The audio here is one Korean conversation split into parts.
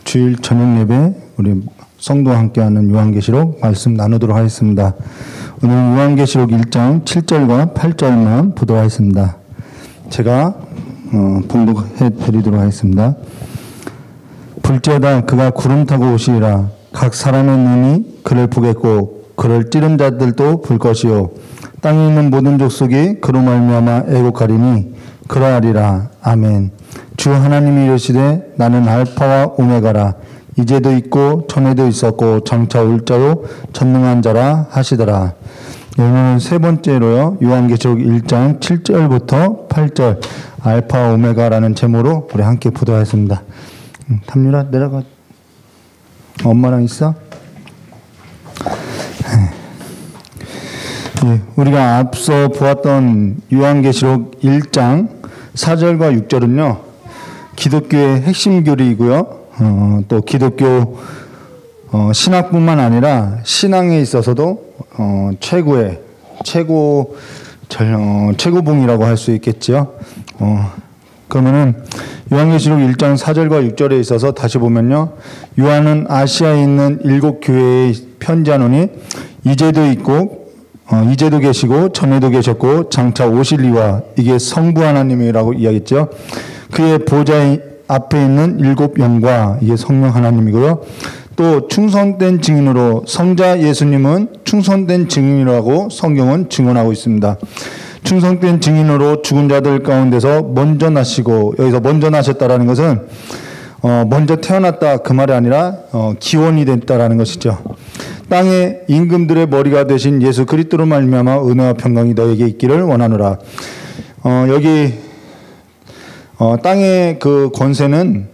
주일 저녁 예배 우리 성도와 함께하는 요한계시록 말씀 나누도록 하겠습니다. 오늘 요한계시록 1장 7절과 8절만 보도록 하겠습니다. 제가 봉독해 드리도록 하겠습니다. 볼지어다 그가 구름 타고 오시리라. 각 사람의 눈이 그를 보겠고 그를 찌른 자들도 볼 것이요 땅에 있는 모든 족속이 그로 말미암아 애곡하리니 그러하리라. 아멘. 주 하나님이 이르시되 나는 알파와 오메가라. 이제도 있고 전에도 있었고 장차 올 자요 전능한 자라 하시더라. 오늘은 세 번째로요, 요한계시록 1장 7절부터 8절 알파 오메가라는 제목으로 우리 함께 보도하겠습니다. 탐유라 내려가. 엄마랑 있어? 우리가 앞서 보았던 요한계시록 1장 4절과 6절은요 기독교의 핵심 교리이고요, 또 기독교 신학뿐만 아니라 신앙에 있어서도 최고봉이라고 할 수 있겠죠. 그러면은 요한계시록 1장 4절과 6절에 있어서 다시 보면요, 요한은 아시아에 있는 7 교회에 편지하노니 이제도 있고 이제도 계시고 전에도 계셨고 장차 오실리와, 이게 성부 하나님이라고 이야기했죠. 그의 보좌 앞에 있는 7 영과, 이게 성령 하나님이고요. 또 충성된 증인으로, 성자 예수님은 충성된 증인이라고 성경은 증언하고 있습니다. 충성된 증인으로 죽은 자들 가운데서 먼저 나시고, 여기서 먼저 나셨다라는 것은 먼저 태어났다 그 말이 아니라 기원이 됐다라는 것이죠. 땅의 임금들의 머리가 되신 예수 그리스도로 말미암아 은혜와 평강이 너에게 있기를 원하노라. 여기 땅의 그 권세는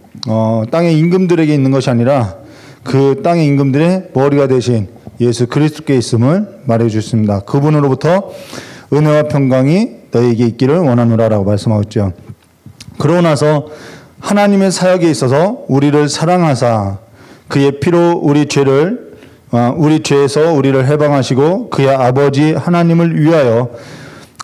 땅의 임금들에게 있는 것이 아니라 그 땅의 임금들의 머리가 되신 예수 그리스도께 있음을 말해 주셨습니다. 그분으로부터 은혜와 평강이 너에게 있기를 원하노라라고 말씀하고 있죠. 그러고 나서 하나님의 사역에 있어서 우리를 사랑하사 그의 피로 우리 죄에서 우리를 해방하시고 그의 아버지 하나님을 위하여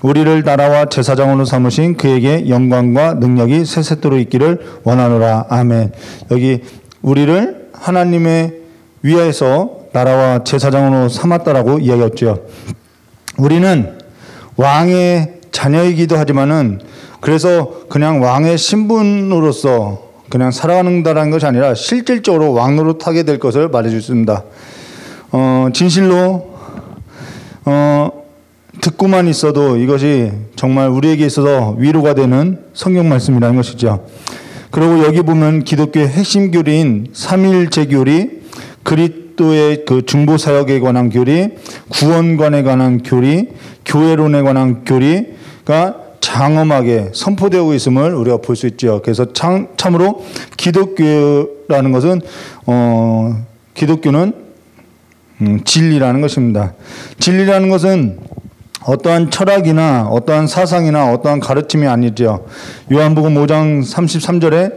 우리를 나라와 제사장으로 삼으신 그에게 영광과 능력이 세세토록 있기를 원하노라. 아멘. 여기 우리를 하나님의 위하여서 나라와 제사장으로 삼았다라고 이야기했죠. 우리는 왕의 자녀이기도 하지만은, 그래서 그냥 왕의 신분으로서 그냥 살아가는다라는 것이 아니라 실질적으로 왕으로 타게 될 것을 말해주습니다. 진실로 듣고만 있어도 이것이 정말 우리에게 있어서 위로가 되는 성경 말씀이라는 것이죠. 그리고 여기 보면 기독교의 핵심 교리인 삼위일체 교리, 그리스도의 그 중보 사역에 관한 교리, 구원관에 관한 교리, 교회론에 관한 교리가 장엄하게 선포되고 있음을 우리가 볼 수 있죠. 그래서 참으로 기독교라는 것은 기독교는 진리라는 것입니다. 진리라는 것은 어떠한 철학이나 어떠한 사상이나 어떠한 가르침이 아니죠. 요한복음 5장 33절에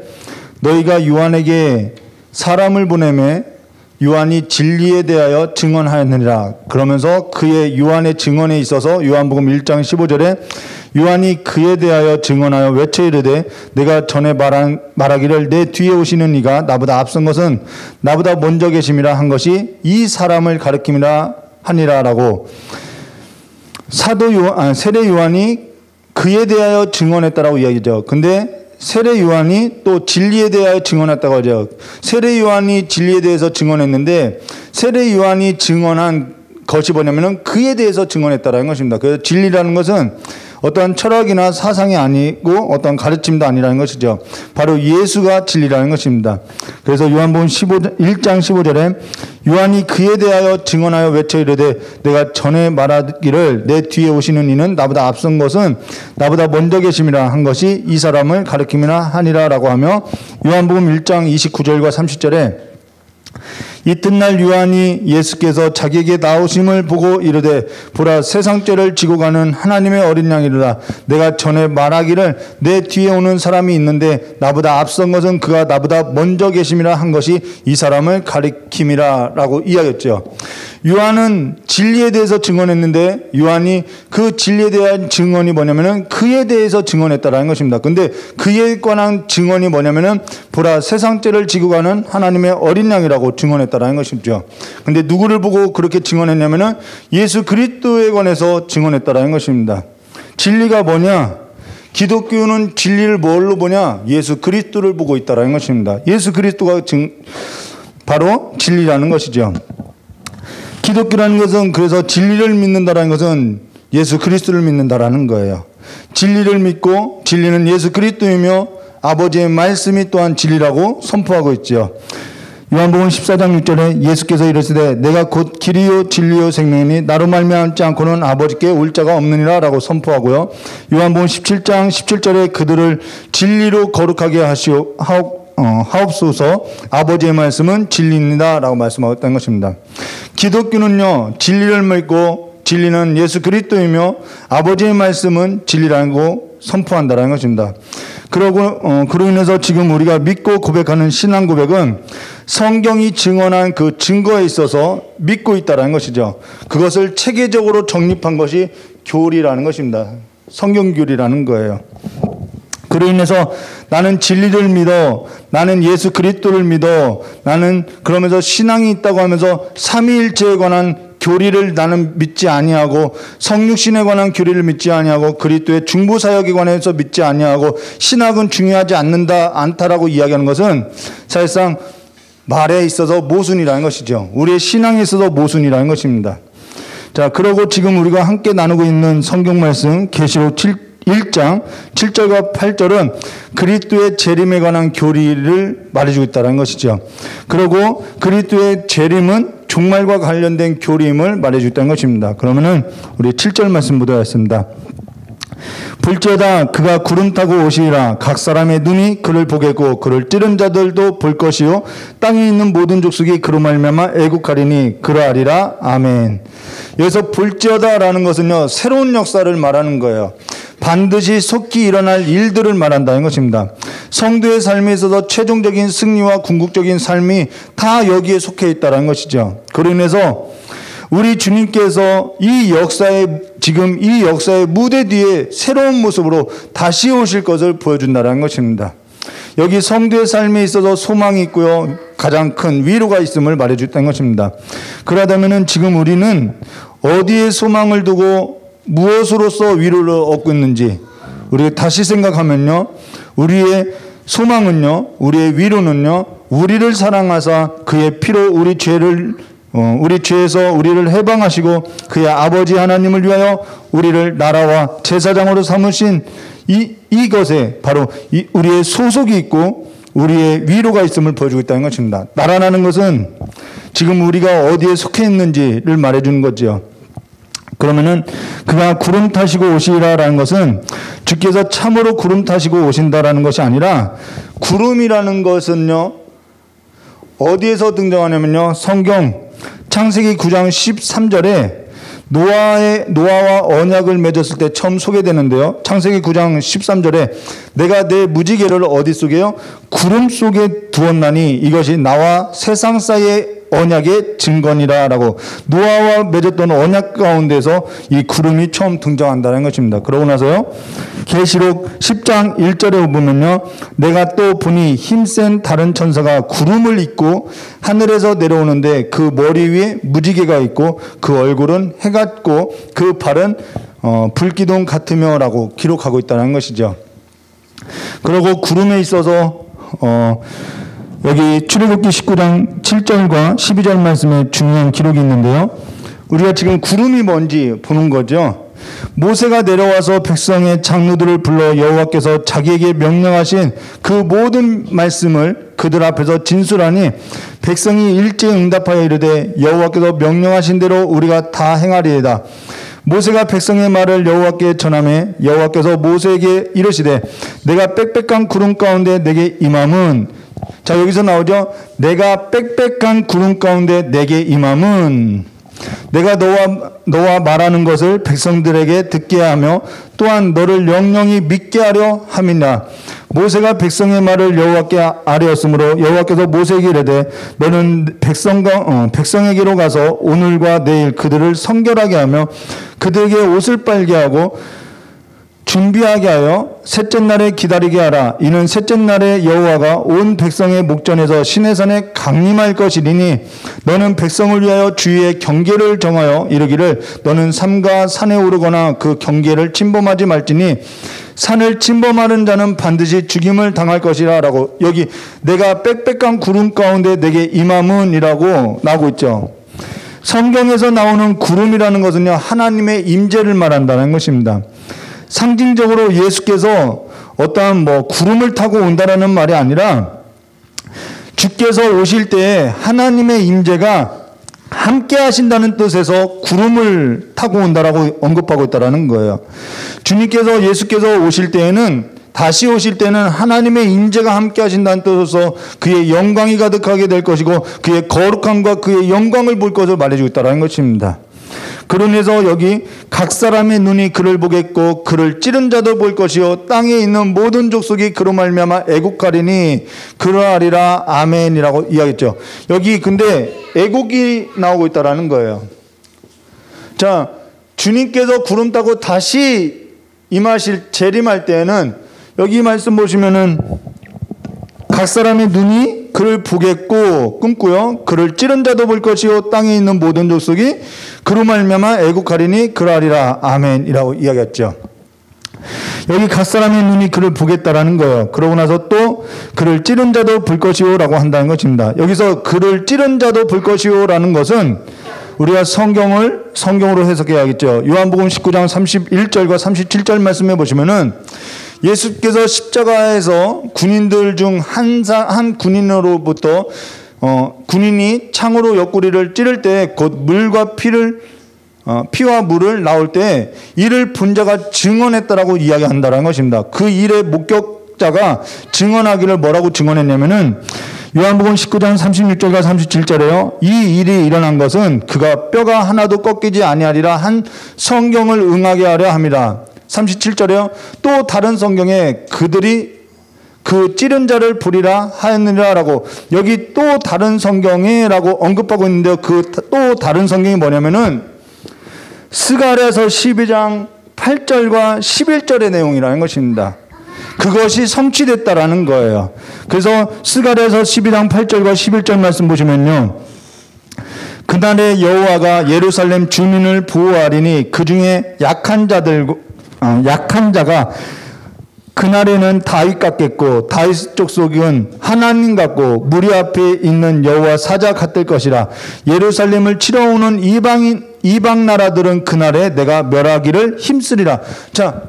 너희가 요한에게 사람을 보내매 요한이 진리에 대하여 증언하였느니라. 그러면서 그의 요한의 증언에 있어서 요한복음 1장 15절에 요한이 그에 대하여 증언하여 외쳐 이르되 내가 전에 말하기를 내 뒤에 오시는 이가 나보다 앞선 것은 나보다 먼저 계심이라 한 것이 이 사람을 가리킴이라 하니라라고, 세례 요한이 그에 대하여 증언했다라고 이야기죠. 근데 세례 요한이 또 진리에 대하여 증언했다고 하죠. 세례 요한이 진리에 대해서 증언했는데 세례 요한이 증언한 것이 뭐냐면은 그에 대해서 증언했다라는 것입니다. 그래서 진리라는 것은 어떠한 철학이나 사상이 아니고 어떠한 가르침도 아니라는 것이죠. 바로 예수가 진리라는 것입니다. 그래서 요한복음 1장 15절에 요한이 그에 대하여 증언하여 외쳐 이르되 내가 전에 말하기를 내 뒤에 오시는 이는 나보다 앞선 것은 나보다 먼저 계심이라 한 것이 이 사람을 가리킴이라 하니라 라고 하며, 요한복음 1장 29절과 30절에 이튿날 요한이 예수께서 자기에게 나오심을 보고 이르되 보라 세상 죄를 지고 가는 하나님의 어린 양이로다. 내가 전에 말하기를 내 뒤에 오는 사람이 있는데 나보다 앞선 것은 그가 나보다 먼저 계심이라 한 것이 이 사람을 가리킴이라 라고 이야기했죠. 요한은 진리에 대해서 증언했는데 요한이 그 진리에 대한 증언이 뭐냐면은 그에 대해서 증언했다라는 것입니다. 근데 그에 관한 증언이 뭐냐면은 보라 세상 죄를 지고 가는 하나님의 어린 양이라고 증언했다라는 것이죠. 근데 누구를 보고 그렇게 증언했냐면은 예수 그리스도에 관해서 증언했다라는 것입니다. 진리가 뭐냐? 기독교는 진리를 뭘로 보냐? 예수 그리스도를 보고 있다라는 것입니다. 예수 그리스도가 바로 진리라는 것이죠. 기독교라는 것은 그래서 진리를 믿는다라는 것은 예수 그리스도를 믿는다라는 거예요. 진리를 믿고 진리는 예수 그리스도이며 아버지의 말씀이 또한 진리라고 선포하고 있죠. 요한복음 14장 6절에 예수께서 이르시되 내가 곧 길이요 진리요 생명이니 나로 말미암지 않고는 아버지께 올 자가 없느니라 라고 선포하고요. 요한복음 17장 17절에 그들을 진리로 거룩하게 하옵소서 아버지의 말씀은 진리입니다 라고 말씀하고 있다는 것입니다. 기독교는요 진리를 믿고 진리는 예수 그리스도이며 아버지의 말씀은 진리라고 선포한다는 것입니다. 그로 인해서 지금 우리가 믿고 고백하는 신앙 고백은 성경이 증언한 그 증거에 있어서 믿고 있다는 것이죠. 그것을 체계적으로 정립한 것이 교리라는 것입니다. 성경교리라는 거예요. 그로 인해서 나는 진리를 믿어, 나는 예수 그리스도를 믿어, 나는 그러면서 신앙이 있다고 하면서 삼위일체에 관한 교리를 나는 믿지 아니하고 성육신에 관한 교리를 믿지 아니하고 그리스도의 중보사역에 관해서 믿지 아니하고 신학은 중요하지 않다라고 이야기하는 것은 사실상 말에 있어서 모순이라는 것이죠. 우리의 신앙에 있어서 모순이라는 것입니다. 자, 그러고 지금 우리가 함께 나누고 있는 성경 말씀 계시록 1장 7절과 8절은 그리스도의 재림에 관한 교리를 말해주고 있다는 것이죠. 그리고 그리스도의 재림은 종말과 관련된 교리임을 말해주고 있다는 것입니다. 그러면은 우리 7절 말씀 보도록 하겠습니다. 볼지어다 그가 구름 타고 오시리라. 각 사람의 눈이 그를 보겠고 그를 찌른 자들도 볼 것이요 땅에 있는 모든 족속이 그로 말미암아 애국하리니 그러하리라. 아멘. 여기서 볼지어다라는 것은요 새로운 역사를 말하는 거예요. 반드시 속히 일어날 일들을 말한다는 것입니다. 성도의 삶에 있어서 최종적인 승리와 궁극적인 삶이 다 여기에 속해 있다는 것이죠. 그로 인해서 우리 주님께서 지금 이 역사의 무대 뒤에 새로운 모습으로 다시 오실 것을 보여준다는 것입니다. 여기 성도의 삶에 있어서 소망이 있고요. 가장 큰 위로가 있음을 말해줬다는 것입니다. 그러다면은 지금 우리는 어디에 소망을 두고 무엇으로서 위로를 얻고 있는지 우리가 다시 생각하면요. 우리의 소망은요. 우리의 위로는요. 우리를 사랑하사 그의 피로 우리 죄에서 우리를 해방하시고 그의 아버지 하나님을 위하여 우리를 나라와 제사장으로 삼으신 이것에 바로 우리의 소속이 있고 우리의 위로가 있음을 보여주고 있다는 것입니다. 나라라는 것은 지금 우리가 어디에 속해 있는지를 말해주는 거죠. 그러면은 그가 구름 타시고 오시리라라는 것은 주께서 참으로 구름 타시고 오신다라는 것이 아니라 구름이라는 것은요 어디에서 등장하냐면요 성경 창세기 9장 13절에 노아와 언약을 맺었을 때 처음 소개되는데요. 창세기 9장 13절에 내가 내 무지개를 어디 속에요? 구름 속에 두었나니 이것이 나와 세상 사이의 언약의 증거니라 라고 노아와 맺었던 언약 가운데서 이 구름이 처음 등장한다는 것입니다. 그러고 나서요 계시록 10장 1절에 보면요 내가 또 보니 힘센 다른 천사가 구름을 입고 하늘에서 내려오는데 그 머리 위에 무지개가 있고 그 얼굴은 해 같고 그 발은 불기둥 같으며 라고 기록하고 있다는 것이죠. 그리고 구름에 있어서 여기 출애굽기 19장 7절과 12절 말씀에 중요한 기록이 있는데요. 우리가 지금 구름이 뭔지 보는 거죠. 모세가 내려와서 백성의 장로들을 불러 여호와께서 자기에게 명령하신 그 모든 말씀을 그들 앞에서 진술하니 백성이 일제히 응답하여 이르되 여호와께서 명령하신 대로 우리가 다 행하리이다. 모세가 백성의 말을 여호와께 전하매 여호와께서 모세에게 이르시되 내가 빽빽한 구름 가운데 내게 임함은 자, 여기서 나오죠. 내가 빽빽한 구름 가운데 내게 임함은 내가 너와 말하는 것을 백성들에게 듣게 하며 또한 너를 영영히 믿게 하려 함이나. 모세가 백성의 말을 여호와께 아뢰었으므로 여호와께서 모세에게 이르되 너는 백성에게로 가서 오늘과 내일 그들을 성결하게 하며 그들에게 옷을 빨게 하고 준비하게 하여 셋째 날에 기다리게 하라. 이는 셋째 날에 여호와가 온 백성의 목전에서 시내산에 강림할 것이리니 너는 백성을 위하여 주위의 경계를 정하여 이르기를 너는 삼가 산에 오르거나 그 경계를 침범하지 말지니 산을 침범하는 자는 반드시 죽임을 당할 것이라. 라고 여기 내가 빽빽한 구름 가운데 내게 임함은 이라고 나오고 있죠. 성경에서 나오는 구름이라는 것은요, 하나님의 임재를 말한다는 것입니다. 상징적으로 예수께서 어떠한 구름을 타고 온다라는 말이 아니라 주께서 오실 때에 하나님의 임재가 함께 하신다는 뜻에서 구름을 타고 온다라고 언급하고 있다라는 거예요. 주님께서 예수께서 오실 때에는 다시 오실 때는 하나님의 임재가 함께 하신다는 뜻으로서 그의 영광이 가득하게 될 것이고 그의 거룩함과 그의 영광을 볼 것을 말해주고 있다는 것입니다. 그러면서 여기 각 사람의 눈이 그를 보겠고 그를 찌른 자도 볼 것이요 땅에 있는 모든 족속이 그로 말미암아 애국하리니 그러하리라. 아멘이라고 이야기했죠. 여기 근데 애국이 나오고 있다라는 거예요. 자, 주님께서 구름 타고 다시 재림할 때에는 여기 말씀 보시면은 각 사람의 눈이 그를 보겠고 끊고요. 그를 찌른 자도 볼 것이요 땅에 있는 모든 족속이 그로 말미암아 애국하리니 그러하리라. 아멘이라고 이야기했죠. 여기 각 사람의 눈이 그를 보겠다라는 거예요. 그러고 나서 또 그를 찌른 자도 볼 것이요라고 한다는 것입니다. 여기서 그를 찌른 자도 볼 것이요라는 것은 우리가 성경으로 해석해야겠죠. 요한복음 19장 31절과 37절 말씀해 보시면은 예수께서 십자가에서 군인들 중 한 군인으로부터 군인이 창으로 옆구리를 찌를 때 곧 물과 피와 물을 나올 때 이를 본 자가 증언했다라고 이야기한다는 것입니다. 그 일의 목격자가 증언하기를 뭐라고 증언했냐면은 요한복음 19장 36절과 37절에요. 이 일이 일어난 것은 그가 뼈가 하나도 꺾이지 아니하리라 한 성경을 응하게 하려 함이라. 37절에요. 또 다른 성경에 그들이 그 찌른 자를 보리라 하였느니라라고 여기 또 다른 성경에라고 언급하고 있는데요. 그 또 다른 성경이 뭐냐면은 스가랴서 12장 8절과 11절의 내용이라는 것입니다. 그것이 성취됐다라는 거예요. 그래서 스가랴서 12장 8절과 11절 말씀 보시면요. 그날에 여호와가 예루살렘 주민을 보호하리니 그 중에 약한 자가 그날에는 다윗 같겠고 다윗 족속은 하나님 같고 무리 앞에 있는 여호와 사자 같을 것이라. 예루살렘을 치러 오는 이방 나라들은 그날에 내가 멸하기를 힘쓰리라. 자,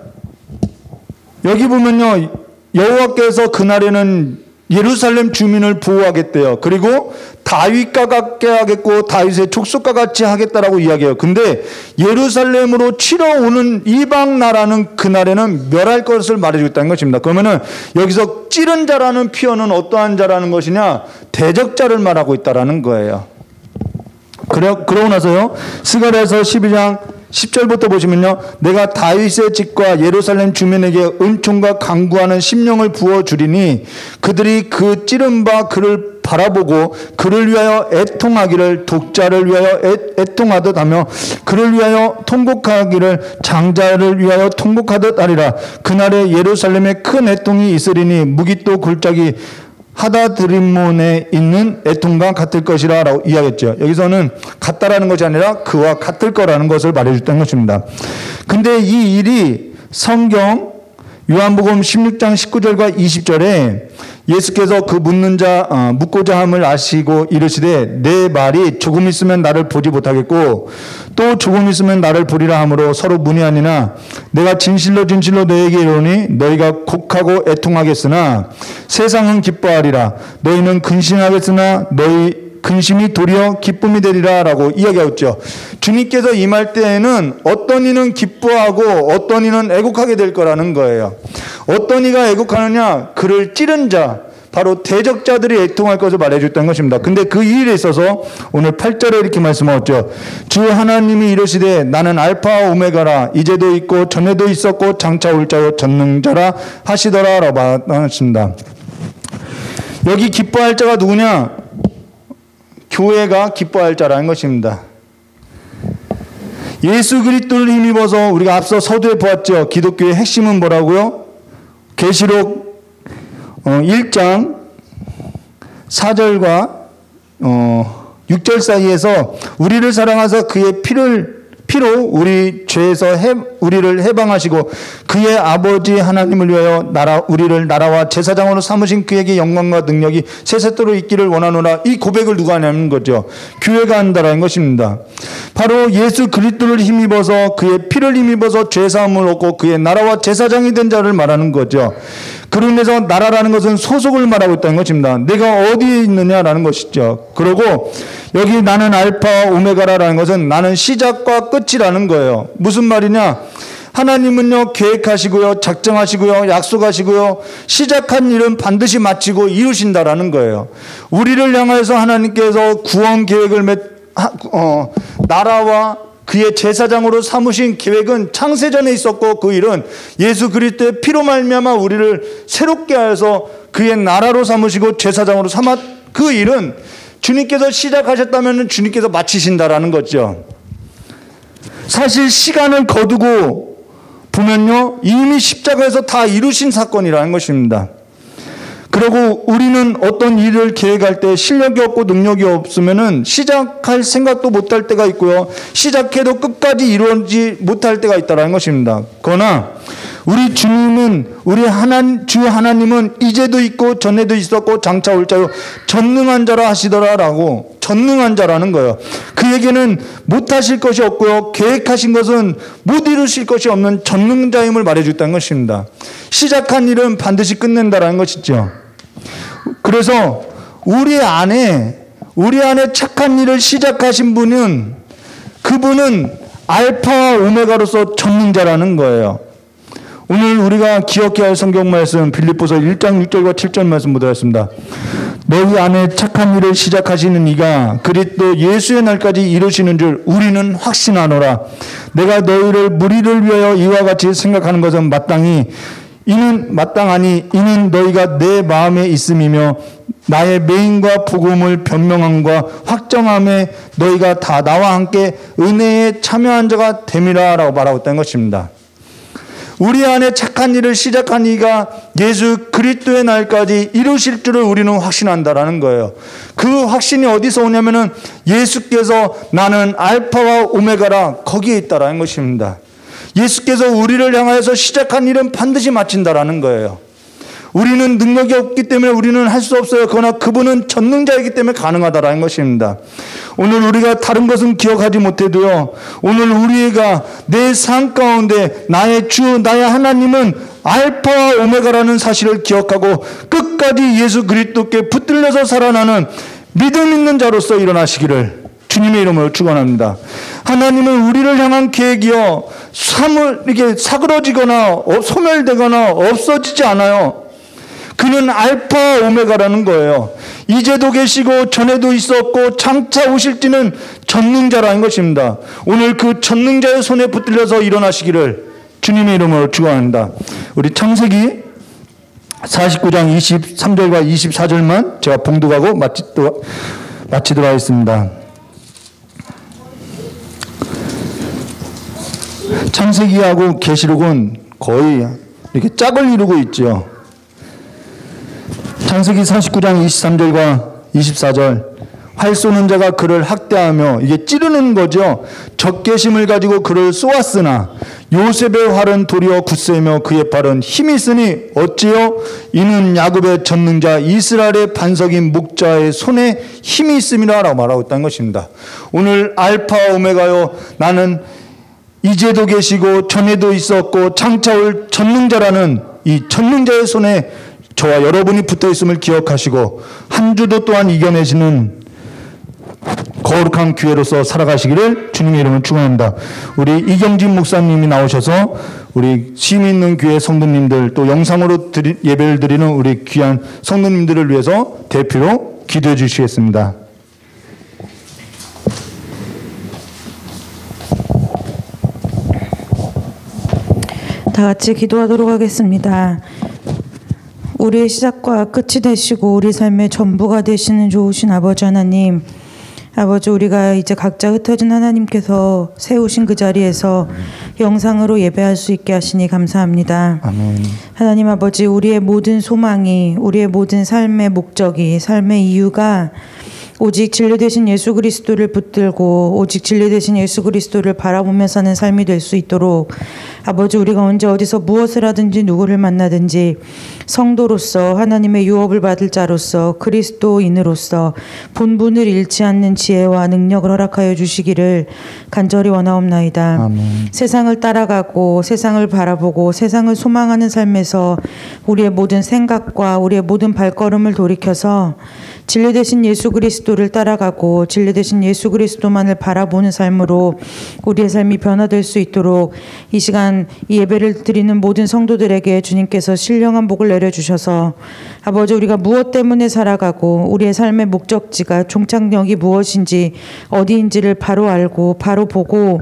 여기 보면요, 여호와께서 그날에는 예루살렘 주민을 보호하겠대요. 그리고 다윗과 같게 하겠고 다윗의 족속과 같이 하겠다라고 이야기해요. 근데 예루살렘으로 치러 오는 이방 나라는 그날에는 멸할 것을 말해주고 있다는 것입니다. 그러면은 여기서 찌른 자라는 표현은 어떠한 자라는 것이냐? 대적자를 말하고 있다라는 거예요. 그러고 나서요, 스가랴서 12장 10절부터 보시면요. 내가 다윗의 집과 예루살렘 주민에게 은총과 강구하는 심령을 부어주리니 그들이 그 찌른 바 그를 바라보고 그를 위하여 애통하기를 독자를 위하여 애통하듯 하며 그를 위하여 통곡하기를 장자를 위하여 통곡하듯 하리라. 그날에 예루살렘에 큰 애통이 있으리니 무기또 골짜기 하다드림몬에 있는 애통과 같을 것이라 라고 이야기했죠. 여기서는 같다라는 것이 아니라 그와 같을 거라는 것을 말해줬다는 것입니다. 근데 이 일이 성경 요한복음 16장 19절과 20절에 예수께서 그 묻고자 함을 아시고 이르시되 내 말이 조금 있으면 나를 보지 못하겠고 또 조금 있으면 나를 보리라 하므로 서로 문의하니나 내가 진실로 너희에게 이르노니 너희가 곡하고 애통하겠으나 세상은 기뻐하리라. 너희는 근심하겠으나 너희 근심이 도리어 기쁨이 되리라 라고 이야기하였죠. 주님께서 임할 때에는 어떤 이는 기뻐하고 어떤 이는 애곡하게 될 거라는 거예요. 어떤 이가 애곡하느냐? 그를 찌른 자, 바로 대적자들이 애통할 것을 말해줬다는 것입니다. 근데 그 일에 있어서 오늘 8절에 이렇게 말씀하셨죠. 주 하나님이 이르시되 나는 알파와 오메가라 이제도 있고 전에도 있었고 장차 올 자요 전능자라 하시더라 라고 말하십니다. 여기 기뻐할 자가 누구냐? 교회가 기뻐할 자라는 것입니다. 예수 그리스도를 힘입어서 우리가 앞서 서두에 보았죠. 기독교의 핵심은 뭐라고요? 계시록 1장 4절과 6절 사이에서 우리를 사랑하사 그의 피로 우리 죄에서 우리를 해방하시고 그의 아버지 하나님을 위하여 우리를 나라와 제사장으로 삼으신 그에게 영광과 능력이 세세토록 있기를 원하노라. 이 고백을 누가 하냐는 거죠. 교회가 한다라는 것입니다. 바로 예수 그리스도를 힘입어서 그의 피를 힘입어서 죄사함을 얻고 그의 나라와 제사장이 된 자를 말하는 거죠. 그로 인해서 나라라는 것은 소속을 말하고 있다는 것입니다. 내가 어디에 있느냐라는 것이죠. 그리고 여기 나는 알파와 오메가라는 것은 나는 시작과 끝이라는 거예요. 무슨 말이냐? 하나님은요 계획하시고요 작정하시고요 약속하시고요 시작한 일은 반드시 마치고 이루신다라는 거예요. 우리를 향해서 하나님께서 구원 계획을 나라와 그의 제사장으로 삼으신 계획은 창세전에 있었고 그 일은 예수 그리스도의 피로 말미암아 우리를 새롭게 하여서 그의 나라로 삼으시고 제사장으로 삼았 그 일은 주님께서 시작하셨다면 주님께서 마치신다라는 거죠. 사실 시간을 거두고 보면요 이미 십자가에서 다 이루신 사건이라는 것입니다. 그리고 우리는 어떤 일을 계획할 때 실력이 없고 능력이 없으면은 시작할 생각도 못할 때가 있고요. 시작해도 끝까지 이루어지지 못할 때가 있다는 것입니다. 그러나 우리 주님은 주 하나님은 이제도 있고 전에도 있었고 장차 올 자요 전능한 자라 하시더라라고 전능한 자라는 거예요. 그에게는 못하실 것이 없고요. 계획하신 것은 못 이루실 것이 없는 전능자임을 말해줬다는 것입니다. 시작한 일은 반드시 끝낸다라는 것이죠. 그래서 우리 안에 착한 일을 시작하신 분은 그분은 알파와 오메가로서 전능자라는 거예요. 오늘 우리가 기억해야 할 성경 말씀 빌립보서 1장 6절과 7절 말씀 보도록 너희 안에 착한 일을 시작하시는 이가 그리스도 예수의 날까지 이루시는 줄 우리는 확신하노라. 내가 너희를 무리를 위하여 이와 같이 생각하는 것은 마땅하니 이는 너희가 내 마음에 있음이며 나의 맹인과 복음을 변명함과 확정함에 너희가 다 나와 함께 은혜에 참여한 자가 됨이라 라고 말하고 있다는 것입니다. 우리 안에 착한 일을 시작한 이가 예수 그리스도의 날까지 이루실 줄을 우리는 확신한다라는 거예요. 그 확신이 어디서 오냐면은 예수께서 나는 알파와 오메가라 거기에 있다라는 것입니다. 예수께서 우리를 향하여서 시작한 일은 반드시 마친다라는 거예요. 우리는 능력이 없기 때문에 우리는 할 수 없어요. 그러나 그분은 전능자이기 때문에 가능하다라는 것입니다. 오늘 우리가 다른 것은 기억하지 못해도요. 오늘 우리가 내 삶 가운데 나의 주, 나의 하나님은 알파와 오메가라는 사실을 기억하고 끝까지 예수 그리스도께 붙들려서 살아나는 믿음 있는 자로서 일어나시기를 주님의 이름으로 축원합니다. 하나님은 우리를 향한 계획이요 이렇게 사그러지거나 소멸되거나 없어지지 않아요. 그는 알파 오메가라는 거예요. 이제도 계시고 전에도 있었고 장차 오실지는 전능자라는 것입니다. 오늘 그 전능자의 손에 붙들려서 일어나시기를 주님의 이름으로 축원합니다. 우리 창세기 49장 23절과 24절만 제가 봉독하고 마치도록 하겠습니다. 창세기하고 계시록은 거의 이렇게 짝을 이루고 있죠. 창세기 49장 23절과 24절 활 쏘는 자가 그를 학대하며 이게 찌르는 거죠. 적개심을 가지고 그를 쏘았으나 요셉의 활은 도리어 굳세며 그의 팔은 힘이 있으니 어찌요 이는 야곱의 전능자 이스라엘의 반석인 목자의 손에 힘이 있음이라 라고 말하고 있다는 것입니다. 오늘 알파 오메가요 나는 이제도 계시고 전에도 있었고 장차 올 전능자라는 이 전능자의 손에 저와 여러분이 붙어있음을 기억하시고 한 주도 또한 이겨내시는 거룩한 기회로서 살아가시기를 주님의 이름으로 축원합니다. 우리 이경진 목사님이 나오셔서 우리 심 있는 교회 성도님들 또 영상으로 예배를 드리는 우리 귀한 성도님들을 위해서 대표로 기도해 주시겠습니다. 다 같이 기도하도록 하겠습니다. 우리의 시작과 끝이 되시고 우리 삶의 전부가 되시는 좋으신 아버지 하나님, 아버지, 우리가 이제 각자 흩어진 하나님께서 세우신 그 자리에서 영상으로 예배할 수 있게 하시니 감사합니다. 아멘. 하나님 아버지, 우리의 모든 소망이, 우리의 모든 삶의 목적이, 삶의 이유가 오직 진리 되신 예수 그리스도를 붙들고 오직 진리 되신 예수 그리스도를 바라보며 사는 삶이 될 수 있도록 아버지, 우리가 언제 어디서 무엇을 하든지 누구를 만나든지 성도로서 하나님의 유업을 받을 자로서 그리스도인으로서 본분을 잃지 않는 지혜와 능력을 허락하여 주시기를 간절히 원하옵나이다. 아멘. 세상을 따라가고 세상을 바라보고 세상을 소망하는 삶에서 우리의 모든 생각과 우리의 모든 발걸음을 돌이켜서 진리 되신 예수 그리스도를 따라가고 진리 되신 예수 그리스도만을 바라보는 삶으로 우리의 삶이 변화될 수 있도록 이 시간 이 예배를 드리는 모든 성도들에게 주님께서 신령한 복을 내려주셔서 아버지, 우리가 무엇 때문에 살아가고 우리의 삶의 목적지가 종착역이 무엇인지 어디인지를 바로 알고 바로 보고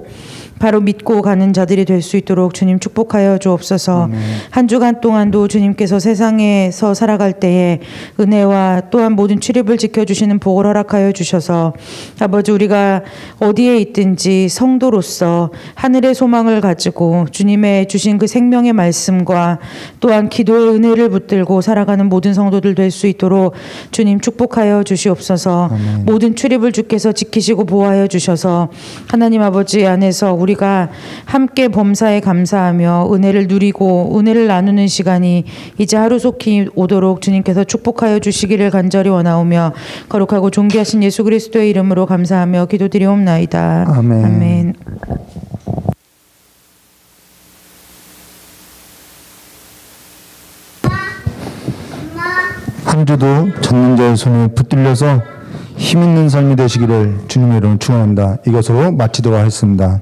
바로 믿고 가는 자들이 될 수 있도록 주님 축복하여 주옵소서. 한 주간 동안도 주님께서 세상에서 살아갈 때에 은혜와 또한 모든 출입을 지켜주시는 복을 허락하여 주셔서 아버지, 우리가 어디에 있든지 성도로서 하늘의 소망을 가지고 주님의 주신 그 생명의 말씀과 또한 기도의 은혜를 붙들고 살아가는 모든 성도들 될 수 있도록 주님 축복하여 주시옵소서. 아멘. 모든 출입을 주께서 지키시고 보호하여 주셔서 하나님 아버지 안에서 우리가 함께 범사에 감사하며 은혜를 누리고 은혜를 나누는 시간이 이제 하루속히 오도록 주님께서 축복하여 주시기를 간절히 원하오며 거룩하고 존귀하신 예수 그리스도의 이름으로 감사하며 기도드리옵나이다. 아멘. 아멘. 한 주도 전능자의 손에 붙들려서 힘있는 삶이 되시기를 주님의 이름으로 축원합니다. 이것으로 마치도록 하겠습니다.